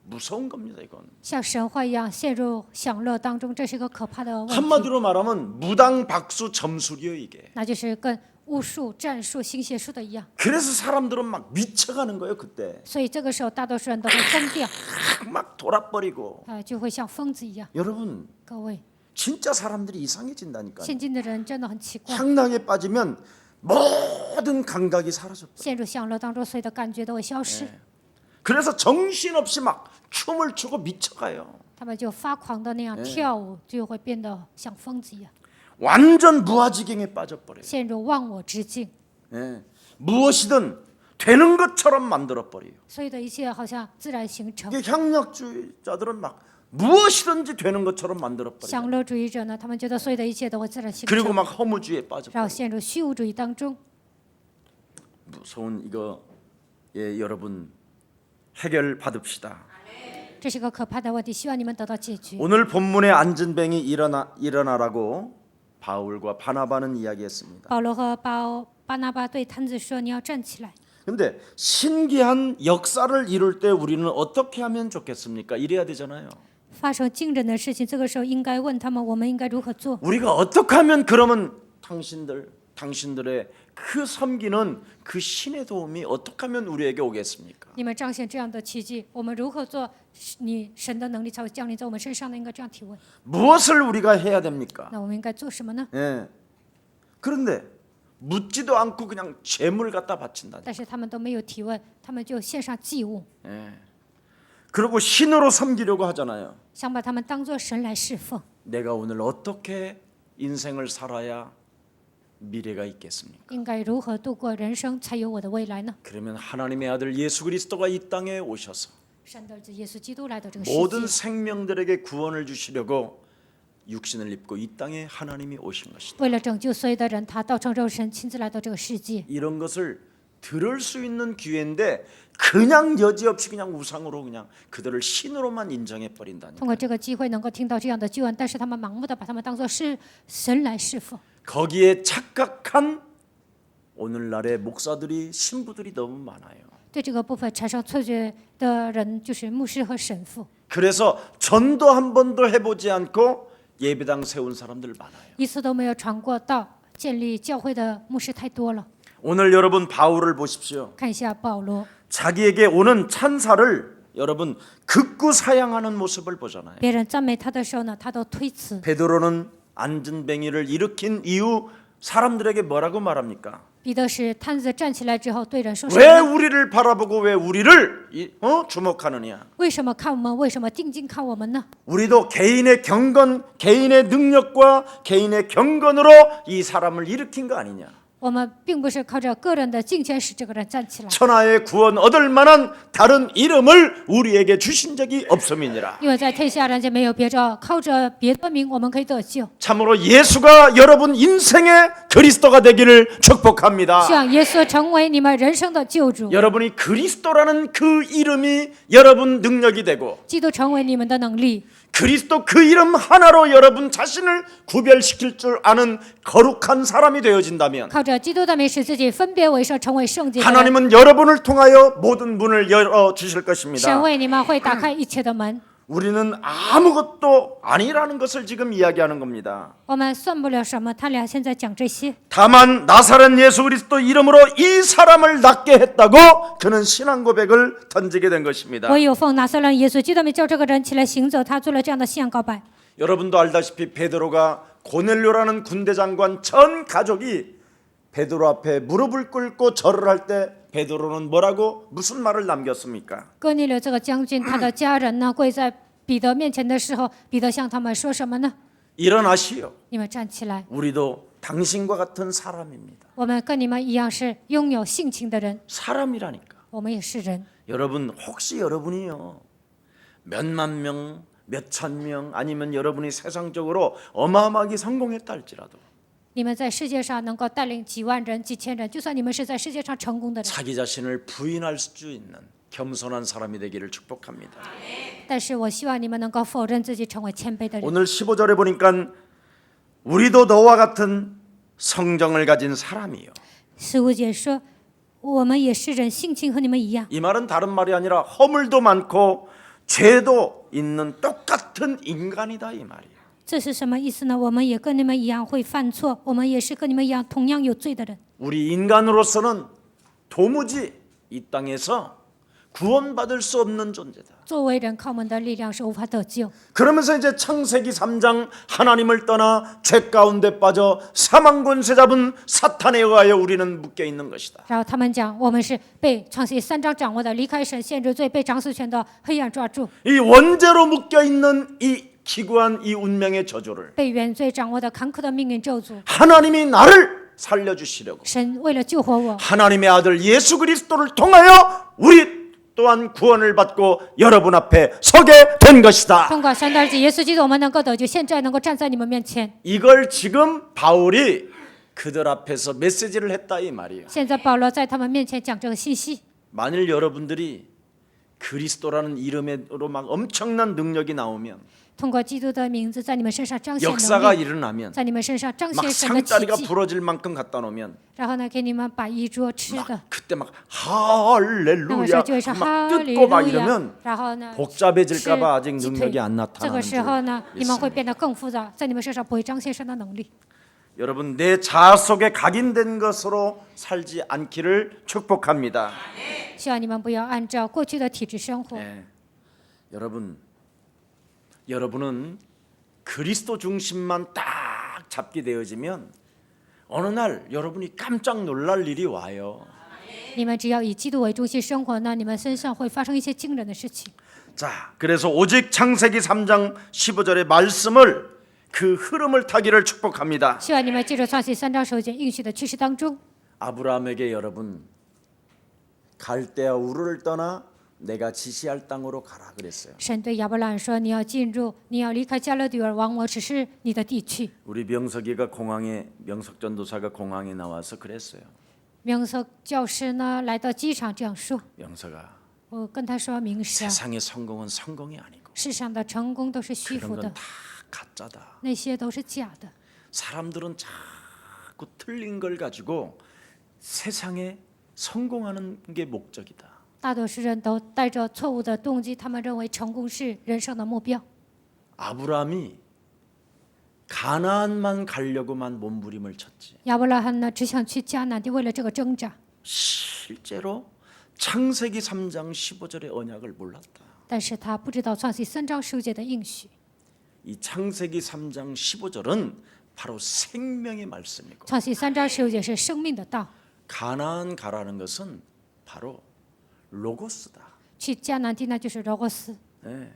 무서운 겁니다. 이건 像神话一样陷入享乐当中，这是一个可怕的问题。 한마디로 말하면 무당 박수 점술이요 이게. 那就是跟巫术、战术、行邪术的一样。 그래서 사람들은 막 미쳐가는 거예요 그때. 所以这个时候，大多数人都会疯掉， 막 돌아버리고. 就会像疯子一样。 여러분 各位， 진짜 사람들이 이상해진다니까요. 现今的人真的很奇怪， 향락에 빠지면 모든 감각이 사라져버려요. 陷入享乐当中，所有的感觉都会消失， 그래서 정신없이 막 춤을 추고 미쳐가요. 他们就发狂的那样跳舞，就会变得像疯子一样， 완전 무아지경에 빠져버려요. 陷入忘我之境。 예. 무엇이든 되는 것처럼 만들어버려요. 所有的一切好像自然形成。 이게 향락주의자들은 막 무엇이든지 되는 것처럼 만들어버려요. 享乐主义者呢，他们觉得所有的一切都会自然形 그리고 成， 막 허무주의에 然后 빠져버려요. 陷入虚无主义当中。 무서운 이거 여러분 해결 받읍시다. 这是个可怕的问题，希望你们得到解决。 오늘 본문에 안진뱅이 일어나라고 바울과 바나바는 이야기했습니다. 保罗和巴拿巴对摊子说：“你要站起来。” 근데 신기한 역사를 이룰 때 우리는 어떻게 하면 좋겠습니까? 이래야 되잖아요. 发生惊人的事情，这个时候应该问他们，我们应该如何做？ 우리가 어떻게 하면 그러면 당신들의 그 섬기는 그 신의 도움이 어떻게 하면 우리에게 오겠습니까? 你们彰显这样的奇迹，我们如何做？你神的能力才会降临在我们身上呢？应该这样提问。 무엇을 우리가 해야 됩니까? 那我们应该做什么呢？ 예. 그런데 묻지도 않고 그냥 재물 갖다 바친다. 但是他们都没有提问，他们就献上祭物， 예. 그리고 신으로 섬기려고 하잖아요. 想把他们当作神来侍奉。 내가 오늘 어떻게 인생을 살아야 미래가 있겠습니까? 应该如何度过人生才有我的未来呢？ 그러면 하나님의 아들 예수 그리스도가 이 땅에 오셔서 神的儿子耶稣基督来到这个世 모든 界， 생명들에게 구원을 주시려고 육신을 입고 이 땅에 하나님이 오신 것이다. 为了拯救所有的人，他道成肉身，亲自来到这个世界。 이런 것을 들을 수 있는 기회인데 그냥 여지없이 그냥 우상으로 그냥 그들을 신으로만 인정해 버린다니. 通过这个机会能够听到这样的救恩，但是他们盲目的把他们当作是神来侍奉。 거기에 착각한 오늘날의 목사들이 신부들이 너무 많아요. 对这个部分产生错觉的人，就是牧师和神父。 그래서 전도 한 번도 해보지 않고 예배당 세운 사람들 많아요. 一次都没有传过道，建立教会的牧师太多了。 오늘 여러분 바울을 보십시오. 看一下保罗， 자기에게 오는 찬사를 여러분 극구 사양하는 모습을 보잖아요. 别人赞美他的时候呢，他都推辞。 베드로는 안진뱅이를 일으킨 이후 사람들에게 뭐라고 말합니까? 彼得是摊子站起来之后，对人说什么 왜 呢？ 우리를 바라보고 왜 우리를 주목하느냐? 为什么看我们？为什么定睛看我们呢？ 우리도 개인의 경건, 개인의 능력과 개인의 경건으로 이 사람을 일으킨 거 아니냐? 我们并不是靠着个人的敬虔使这个人站起来， 천하의 구원 얻을 만한 다른 이름을 우리에게 주신 적이 없음이니라. 因为在天下人间没有别着靠着别的名，我们可以得救。 참으로 예수가 여러분 인생의 그리스도가 되기를 축복합니다. 希望耶稣成为你们人生的救主， 여러분이 그리스도라는 그 이름이 여러분 능력이 되고 基督成为你们的能力， 그리스도 그 이름 하나로 여러분 자신을 구별시킬 줄 아는 거룩한 사람이 되어진다면 靠着基督的名使自己分别为圣，成为圣洁的人。 하나님은 여러분을 통하여 모든 문을 열어 주실 것입니다. 神为你们会打开一切的门。 우리는 아무것도 아니라는 것을 지금 이야기하는 겁니다. 我们算不了什么，他俩现在讲这些。 다만 나사렛 예수 그리스도 이름으로 이 사람을 낫게 했다고 그는 신앙 고백을 던지게 된 것입니다. 我有奉拿撒勒耶稣基督的名叫这个人起来行走，他做了这样的信仰告白。 여러분도 알다시피 베드로가 고넬료라는 군대 장관 전 가족이 베드로 앞에 무릎을 꿇고 절을 할 때 베드로는 뭐라고 무슨 말을 남겼습니까? 哥尼流这个将军，他的家人呢跪在彼得面前的时候，彼得向他们说什么呢？ 일어나시오. 你们站起来， 우리도 당신과 같은 사람입니다. 我们跟你们一样是拥有性情的人， 사람이라니까. 我们也是人。 여러분 혹시 여러분이요 몇만 명 몇천 명 아니면 여러분이 세상적으로 어마어마하게 성공했다 할지라도 你们在世界上能够带领几万人、几千人，就算你们是在世界上成功的人， 자기 자신을 부인할 수 있는 겸손한 사람이 되기를 축복합니다. 但是我希望你们能够否认自己，成为谦卑的人。 오늘 15절에 보니까 우리도 너와 같은 성정을 가진 사람이요. 15节说，我们也是人，性情和你们一样。 이 말은 다른 말이 아니라 허물도 많고 죄도 있는 똑같은 인간이다 이 말이에요. 这是什么意思呢？我们也跟你们一样会犯错，我们也是跟你们一样同样有罪的人。 우리 인간으로서는 도무지 이 땅에서 구원받을 수 없는 존재다. 作为人，靠我们的力量是无法得救。 그러면서 이제 창세기 3장 하나님을 떠나 죄 가운데 빠져 사망 권세 잡은 사탄에 의하여 우리는 묶여 있는 것이다. 然后他们讲，我们是被创世3章掌握的，离开神限制罪，被掌死权的黑暗抓住， 이 원죄로 묶여 있는 이 기구한 이 운명의 저주를 被原罪掌握的坎坷的命运咒诅。 하나님이 나를 살려주시려고 神为了救活我， 하나님의 아들 예수 그리스도를 통하여 우리 또한 구원을 받고 여러분 앞에 서게 된 것이다. 通过神的儿子耶稣基督，我们能够得救，现在能够站在你们面前。 이걸 지금 바울이 그들 앞에서 메시지를 했다 이 말이에요. 现在保罗在他们面前讲这个信息。 만일 여러분들이 그리스도라는 이름으로 막 엄청난 능력이 나오면 通过基督的名字在你们身上彰显 역사가 能力， 일어나면 在你们身上彰 막 显神的奇 상다리가 迹， 부러질 만큼 갖다 놓으면 然后呢，给你们摆一桌吃的 막 ， 그때 막 那个时候 할렐루야 就会说 막 哈利 뜯고 막 路亚 이러면 ，然后呢， 복잡해질까봐 아직 吃鸡 능력이 腿 안 这 나타나는 个时候呢， 줄 你们会 믿습니다. 变得更复杂，在你们身上不会彰显神的能力。 여러분 내 자아 속에 각인된 것으로 살지 않기를 축복합니다. 希望你们不要按照过去的体制生活。 네. 여러분은 그리스도 중심만 딱 잡게 되어지면 어느 날 여러분이 깜짝 놀랄 일이 와요. 你们只要以基督为中心生活呢，你们身上会发生一些惊人的事情。 자, 그래서 오직 창세기 3장 15절의 말씀을 그 흐름을 타기를 축복합니다. 希望你们记住创世3章15节应许的趋势当中， 아브라함에게 여러분 갈대아 우르를 떠나 내가 지시할 땅으로 가라 그랬어요. 神对亚伯兰说：“你要进入，你要离开加勒底尔往我指示你的地去。 우리 명석 전도사가 공항에 나와서 그랬어요. ”明色教师呢来到机场这样说 명석아, ：“我跟他说，明师啊， 세상의 성공은 성공이 아니고 世上的成功都是虚 그런 浮的 건 ， 다 가짜다. 那些都是假的。 사람들은 자꾸 틀린 걸 가지고 세상에 성공하는 게 목적이다. 大多数人都带着错误的动机，他们认为成功是人生的目标。 아브라함이 가나안만 가려고만 몸부림을 쳤지. 亚伯拉罕呢只想去迦南地，为了这个挣扎， 실제로 창세기 3장 15절의 언약을 몰랐다. 但是他不知道创世3章15节的应许。 이 창세기 3장 15절은 바로 생명의 말씀이고 创世3章15节是生命的道， 가나안 가라는 것은 바로 로고스다. 去迦南地那就是罗ゴ斯。 네.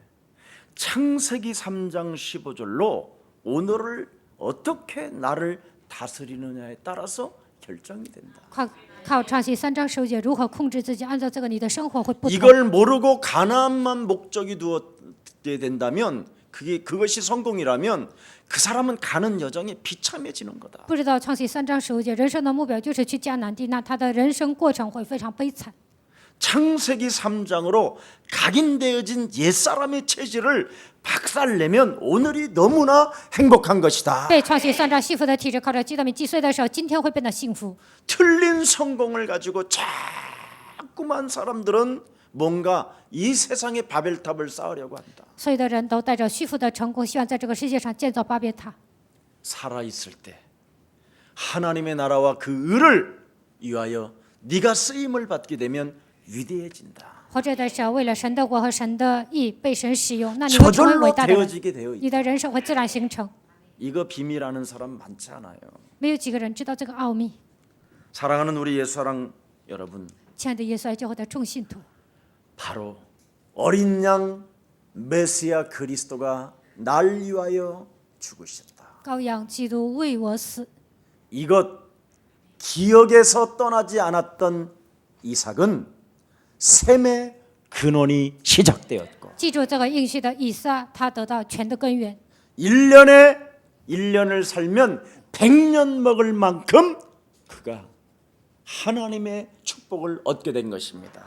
창세기 3장 15절로 오늘을 어떻게 나를 다스리느냐에 따라서 결정이 된다. 靠创世3章15节如何控制自己，按照这个你的生活会不同。 이걸 모르고 가나안만 목적이 두어야 된다면 그것이 성공이라면 그 사람은 가는 여정이 비참해지는 거다. 不知道创世3章15节，人生的目标就是去迦南地，那他的人生过程会非常悲惨。 창세기 3장으로 각인되어진 옛사람의 체질을 박살내면 오늘이 너무나 행복한 것이다. 被创世3章幸福的体质靠着基督命击碎的时候，今天会变得幸福。 틀린 성공을 가지고 자꾸만 사람들은 뭔가 이 세상의 바벨탑을 쌓으려고 한다. 所有的人都带着虚浮的成功，希望在这个世界上建造巴别塔。 살아있을 때 하나님의 나라와 그 의를 위하여 네가 쓰임을 받게 되면 위대해진다. 活着的时候，为了神的国和神的义被神使用，那你会成为伟 저절로 大的人， 되어지게 되어 있다. 你的人生会自然形成。 이거 비밀 아는 사람 많지 않아요. 没有几个人知道这个奥秘。 사랑하는 우리 예수사랑 여러분, 亲爱的耶稣爱教会的众信徒， 바로 어린 양 메시아 그리스도가 날 위하여 죽으셨다. 羔羊基督为我死。 이것 기억에서 떠나지 않았던 이삭은 셈의 근원이 시작되었고 记住这个应许的以撒，他得到全的根源。 1년을 살면 100년 먹을 만큼 그가 하나님의 축복을 얻게 된 것입니다.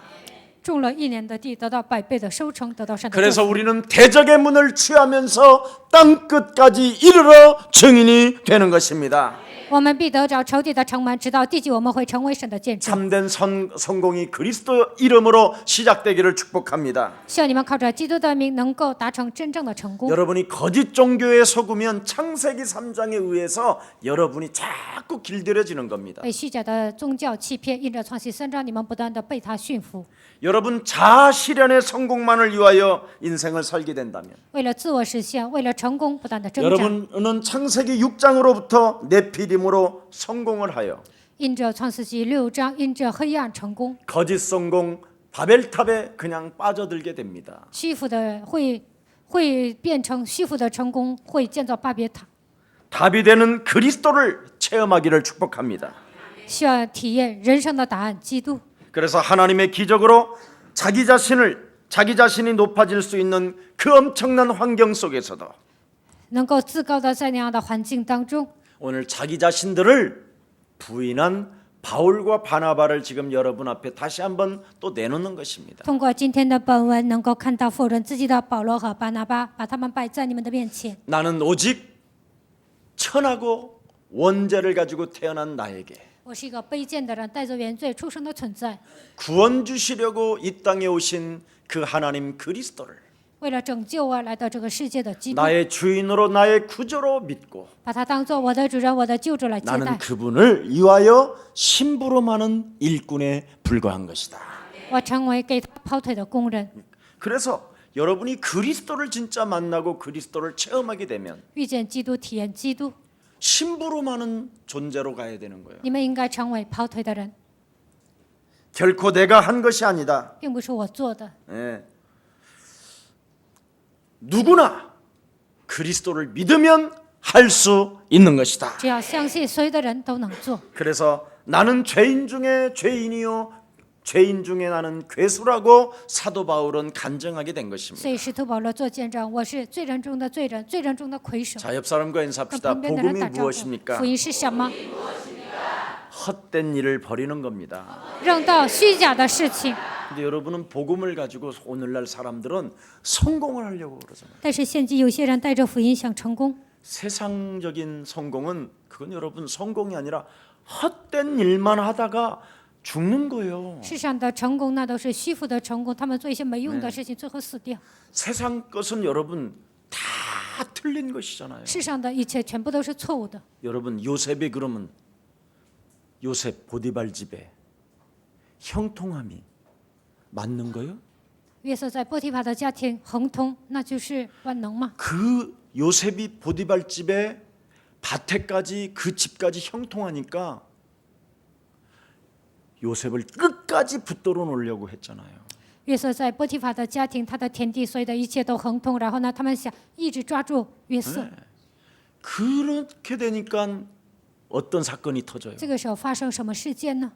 种了1年的地，得到100倍的收成，得到神的祝 그래서 福。 우리는 대적의 문을 취하면서 땅 끝까지 이르러 증인이 되는 것입니다. 我们必得着仇敌的城门，直到地极，我们会成为神的见证。 참된 성공이 그리스도 이름으로 시작되기를 축복합니다. 希望你们靠着基督的名，能够达成真正的成功。 여러분이 거짓 종교에 속으면 창세기 3장에 의해서 여러분이 자꾸 길들여지는 겁니다. 被虚假的宗教欺骗，因着创世3章，你们不断的被他驯服。 여러분 자아실현의 성공만을 위하여 인생을 살게 된다면 为了自我实现，为了成功，不断的挣扎。 여러분은 창세기 6장으로부터 네피림으로 성공을 하여 因着创世纪6章，因着黑暗成功， 거짓 성공 바벨탑에 그냥 빠져들게 됩니다. 虚浮的会变成虚浮的成功，会建造巴别塔。 답이 되는 그리스도를 체험하기를 축복합니다. 需要体验人生的答案，基督。 그래서 하나님의 기적으로 자기 자신이 높아질 수 있는 그 엄청난 환경 속에서도 能够自高的在那样的环境当中， 오늘 자기 자신들을 부인한 바울과 바나바를 지금 여러분 앞에 다시 한번 또 내놓는 것입니다. 通过今天的本文，能够看到否认自己的保罗和巴拿巴，把他们摆在你们的面前。 나는 오직 천하고 원죄를 가지고 태어난 나에게 我是一个卑贱的人，带着原罪出生的存在。 구원 주시려고 이 땅에 오신 그 하나님 그리스도를 为了拯救我来到这个世界的基督， 나의 주인으로 나의 구조로 믿고 把他当做我的主人、我的救主来接 나는 待。 그분을 위하여 심부름하는 일꾼에 불과한 것이다. 我成为给他跑腿的工人。 그래서 여러분이 그리스도를 진짜 만나고 그리스도를 체험하게 되면 遇见基督，体验基督， 심부름하는 존재로 가야 되는 거예요. 你们应该成为跑腿的人， 결코 내가 한 것이 아니다. 并不是我做的。 예. 누구나 그리스도를 믿으면 할 수 있는 것이다. 只要相信，所有的人都能做。 그래서 나는 죄인 중에 죄인이요 죄인 중에 나는 괴수라고 사도 바울은 간증하게 된 것입니다. 所以使徒保罗做见证，我是罪人中的罪人，罪人中的魁首。 자, 옆 사람과 跟 인사합시다. 旁边的人 복음이 打招呼。 무엇입니까? 福音是什么？ 헛된 일을 버리는 겁니다. 扔到虚假的事情。 근데 여러분은 복음을 가지고 오늘날 사람들은 성공을 하려고 그러잖아요. 但是现今有些人带着福音想成功， 세상적인 성공은 그건 여러분 성공이 아니라 헛된 일만 하다가 죽는 거예요. 世上的成功那都是虚浮的成功，他们做一些没用的事情，最后死掉。 세상 것은 여러분 다 틀린 것이잖아요. 世上的一切全部都是错误的。 여러분 요셉이 그러면 요셉 보디발 집에 형통함이 맞는 거예요? 约瑟在波提法的家庭亨通，那就是万能嘛？ 그 요셉이 보디발 집에 밭에까지 그 집까지 형통하니까 요셉을 끝까지 붙들어 놓으려고 했잖아요. 约瑟在波提法的家庭，他的田地所有的一切都亨通，然后呢，他们想一直抓住约瑟。 그렇게 되니까 어떤 사건이 터져요? 这个时候发生什么事件呢？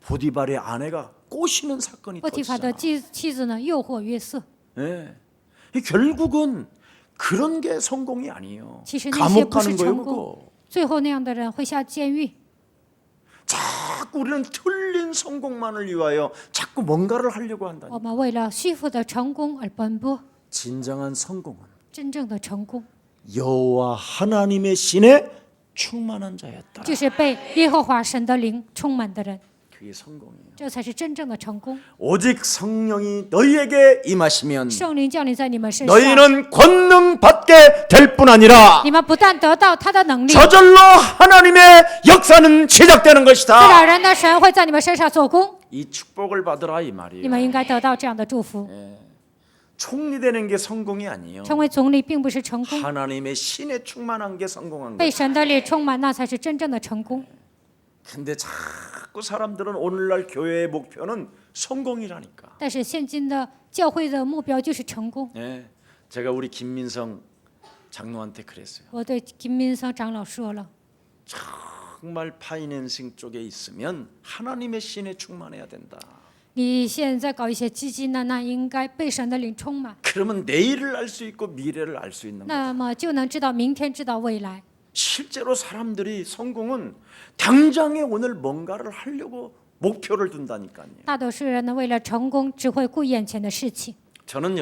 보디발의 아내가 꼬시는 사건이 波提法的 터지잖아. 妻子呢诱惑约瑟， 예. 결국은 그런 게 성공이 아니에요. 其实那些 감옥 不是 가는 거예요, 成功 그거. ，最后那样的人会下监狱。 자꾸 우리는 틀린 성공만을 위하여 자꾸 뭔가를 하려고 한다. 我们为了虚浮的成功而奔波， 진정한 성공은 真正的成功 여호와 하나님의 신에 충만한 자였다. 就是被耶和华神的灵充满的人， 그게 성공이에요. 这才是真正的成功。 오직 성령이 너희에게 임하시면 圣灵降临在你们身上， 너희는 권능 받게 될 뿐 아니라 你们不但得到他的能力， 저절로 하나님의 역사는 시작되는 自 것이다. 然人的神会在你们身上做工。 이 축복을 받으라 이 你 말이에요. 们应该得到这样的祝福。 총리 되는 게 성공이 아니에요. 成为总理并不是成功， 하나님의 신에 충만한 게 성공한 被 거예요. 神的力充满，那才是真正的成功。 근데 자꾸 사람들은 오늘날 교회의 목표는 성공이라니까. 但是现今的教会的目标就是成功。 예, 제가 우리 김민성 장로한테 그랬어요. 我对金明桑长老说了， 정말 파이낸싱 쪽에 있으면 하나님의 신에 충만해야 된다. 你现在搞一些基金呢，那应该被神的灵充满， 그러면 내일을 알 수 있고 미래를 알 수 있는 거예요. 那么就能知道明天，知道未来。 실제로 사람들이 성공은 당장에 오늘 뭔가를 하려고 목표를 둔다니까요. 大多数人呢，为了成功，只会顾眼前的事情。 저는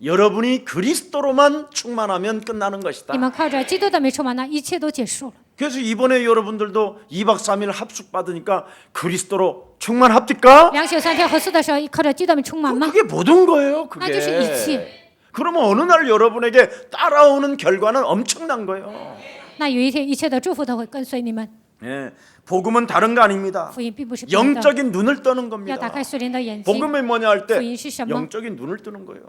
여러분이 그리스도로만 충만하면 끝나는 你 것이다. 们靠着基督的没充满，那一切都结束了。 그래서 이번에 여러분들도 2박 3일 합숙 받으니까 그리스도로 충만합니까? 两宿3天合宿的时候，靠着基督的没充满吗？ 그게 모든 거예요. 那就是一 그게. 切。 그러면 어느 날 여러분에게 따라오는 결과는 엄청난 거예요. 那有一天，一切的祝福都会跟随你们。 예, 복음은 다른 거 아닙니다. 福音并不是别的， 영적인 눈을 떠는 要 겁니다. 打开属灵的眼睛， 복음이 뭐냐 할 때 福音是什么？ 영적인 눈을 뜨는 거예요.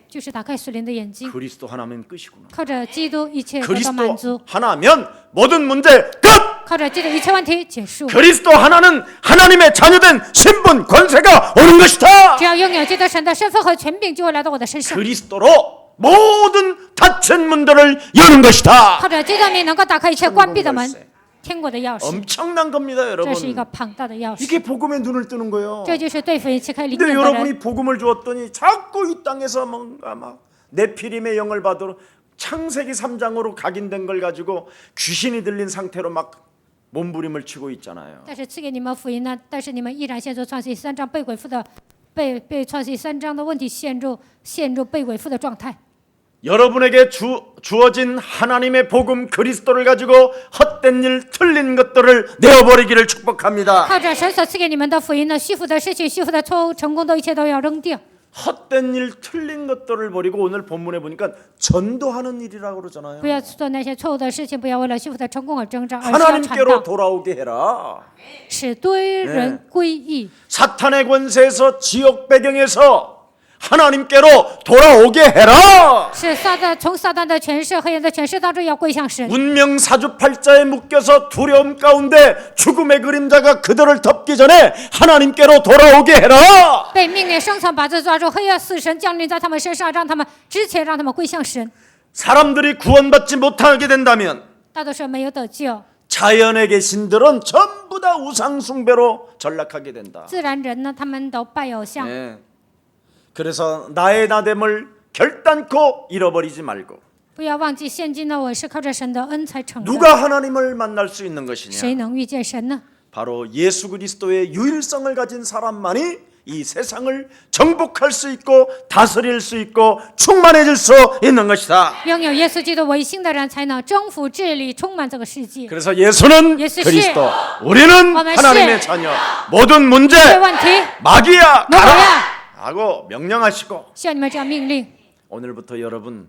就是打开属灵的眼睛， 그리스도 하나면 끝이구나. 靠着基督一切得到满 그리스도 足， 하나면 모든 문제 끝. 靠着基督一切问题结束。 그리스도 하나는 하나님의 자녀된 신분 권세가 오는 것이다. 只要拥有基督神的身份和权柄，就会来到我的身上。 그리스도로 모든 닫힌 문들을 여는 것이다. 靠着基督的名，能够打开一切关闭的门，天国的钥匙， 엄청난 겁니다, 这是一个 여러분. 庞大的钥匙。 이게 복음의 눈을 뜨는 거예요. 这就是对福音切开灵 근데 眼的人。 여러분이 복음을 주었더니 자꾸 이 땅에서 뭔가 막 네피림의 영을 받으러 창세기 3장으로 각인된 걸 가지고 귀신이 들린 상태로 막 몸부림을 치고 있잖아요. 但是赐给你们福音呢，但是你们依然陷入创世3章被鬼附的，被创世3章的问题陷入被鬼附的状态。 여러분에게 주어진 하나님의 복음 그리스도를 가지고 헛된 일 틀린 것들을 내어버리기를 축복합니다. 靠着神所赐给你们的福音呢，虚浮的事情、虚浮的错误、成功的一切都要扔掉。 헛된 일 틀린 것들을 버리고 오늘 본문에 보니까 전도하는 일이라고 그러잖아요. 不要做那些错误的事情，不要为了虚浮的成功而挣扎，而是要传 하나님께로 道， 돌아오게 해라. 使堆人归义， 사탄의 권세에서 지옥 배경에서 하나님께로 돌아오게 해라. 使从撒旦的权势、黑暗的权势当中要归向神。 운명 사주팔자에 묶여서 두려움 가운데 죽음의 그림자가 그들을 덮기 전에 하나님께로 돌아오게 해라. 被命令生存把这抓住，黑暗死神降临在他们身上，让他们归向神。 사람들이 구원받지 못하게 된다면 大多数人没有得救， 자연의 신들은 전부 다 우상 숭배로 전락하게 된다. 自然人呢，他们都拜偶像。 네. 그래서 나의 나됨을 결단코 잃어버리지 말고 不要忘记，现今呢，我是靠着神的恩才成的。 누가 하나님을 만날 수 있는 谁 것이냐? 能遇见神呢？ 바로 예수 그리스도의 유일성을 가진 사람만이 이 세상을 정복할 수 있고 다스릴 수 있고 충만해질 수 있는 것이다. 拥有耶稣基督唯心的人，才能征服、治理、充满这个世界。 그래서 예수는 예수 씨. 그리스도, 우리는 어머씨. 하나님의 자녀. 모든 문제 这问题， 마귀야 魔鬼 가라 呀， 하고 명령하시고 向你们这样命令。 오늘부터 여러분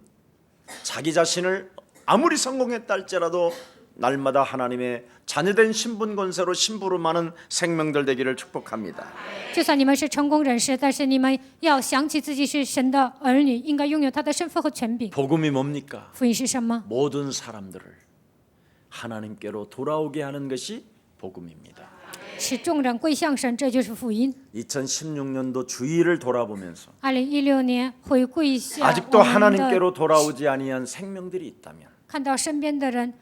자기 자신을 아무리 성공했다 할지라도 날마다 하나님의 자녀된 신분 권세로 심부름하는 생명들 되기를 축복합니다. 就算你们是成功人士，但是你们要想起自己是神的儿女，应该拥有他的身份和权柄。 복음이 뭡니까? 福音是什么？ 모든 사람들을 하나님께로 돌아오게 하는 것이 복음입니다. 使众人归向神，这就是福音。 2016년도 주의를 돌아보면서 2016年回顾一下， 아직도 我们的 하나님께로 돌아오지 아니한 생명들이 있다면 看到身边的人，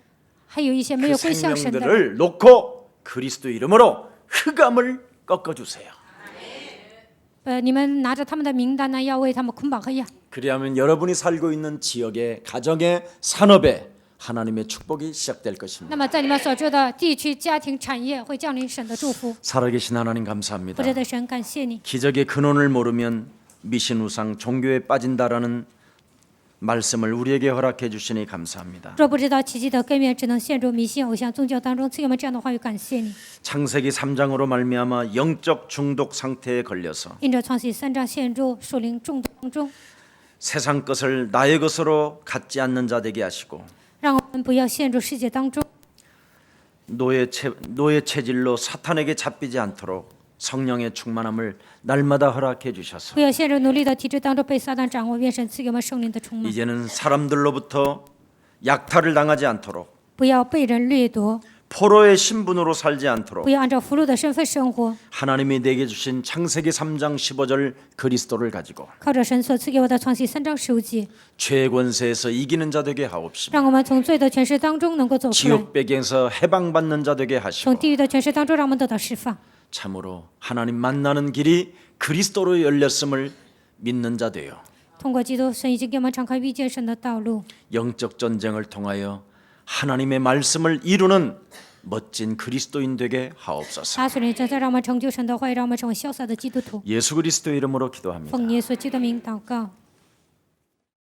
还有一些没 그 有归向神的人， 생명들을 놓고 그리스도 이름으로 흑암을 꺾어주세요. 你们拿着他们的名单呢，要为他们捆绑黑暗。 그리하면 여러분이 살고 있는 지역의 가정의 산업에 하나님의 축복이 시작될 것입니다. 那么在你们所住的地区、家庭、产业会降临神的祝福。 살아계신 하나님 감사합니다. 不知的神，感谢你。 기적의 근원을 모르면 미신 우상 종교에 빠진다라는 말씀을 우리에게 허락해 주시니 감사합니다. 若不知道奇迹的根源，只能陷入迷信偶像宗教当中。赐给我们这样的话语，感谢你。 창세기 3장으로 말미암아 영적 중독 상태에 걸려서 因着创世3章陷入属灵中毒当中， 세상 것을 나의 것으로 갖지 않는 자 되게 하시고 让我们不要陷入世界当中， 노예 체질로 사탄에게 잡히지 않도록 성령의 충만함을 날마다 허락해 주셔서 不要陷入奴隶的体制当中被撒旦掌握。愿神赐给我们圣灵的充满， 이제는 사람들로부터 약탈을 당하지 않도록 不要被人掠夺， 포로의 신분으로 살지 않도록 不要按照俘虏的身份生活。 하나님이 내게 주신 창세기 3장 15절 그리스도를 가지고 靠着神所赐给我的创世3章15节， 죄의 권세에서 이기는 자 되게 하옵시며 让我们从罪的权势当中能够走出来， 지옥 배경에서 해방받는 자 되게 하시고 从地狱的权势当中让我们得到释放。 참으로 하나님 만나는 길이 그리스도로 열렸음을 믿는 자 되요. 通过基督，神已经给我们敞开遇见神的道路。 영적 전쟁을 통하여 하나님의 말씀을 이루는 멋진 그리스도인 되게 하옵소서. 大水灵正在让我们成就神的话语，让我们成为潇洒的基督徒。 예수 그리스도의 이름으로 기도합니다. 奉耶稣基督的名祷告。